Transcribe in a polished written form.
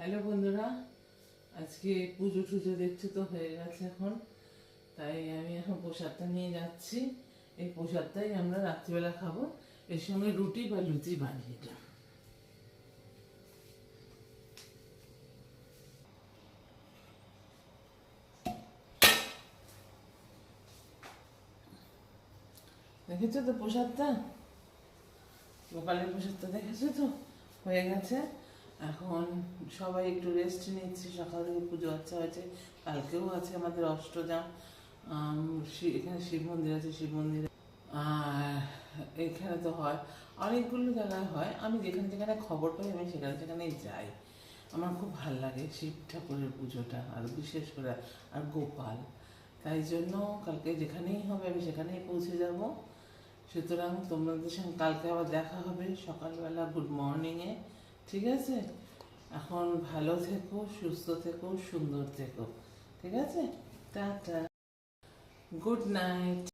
Hello বন্ধুরা, আজকে পুজো টুজো দেখছি তো হয়ে গেছে এখন, তাই আমি এখন প্রসাদটা নিয়ে যাচ্ছি। এই প্রসাদটাই আমরা রাত্রিবেলা খাবো, এর সঙ্গে রুটি বা লুচি বানিয়ে দিলাম। দেখেছো তো প্রসাদটা, গোপালের প্রসাদটা দেখেছো তো হয়ে গেছে। এখন সবাই একটু রেস্ট নিচ্ছি, সকাল থেকে পুজো আচ্ছা হয়েছে, কালকেও আছে আমাদের অষ্টজাম। এখানে শিব মন্দির আছে, শিব মন্দিরে আর এখানে তো হয়, অনেকগুলো জায়গায় হয়। আমি যেখানে যেখানে খবর পাই আমি সেখানে সেখানেই যাই। আমার খুব ভাল লাগে শিব ঠাকুরের পুজোটা, আর বিশেষ করে আর গোপাল। তাই জন্য কালকে যেখানেই হবে আমি সেখানেই পৌঁছে যাব। সুতরাং তোমাদের সঙ্গে কালকে আবার দেখা হবে সকালবেলা, গুড মর্নিংয়ে। ঠিক আছে, এখন ভালো থেকো, সুস্থ থেকো, সুন্দর থেকো। ঠিক আছে, টাটা, গুড নাইট।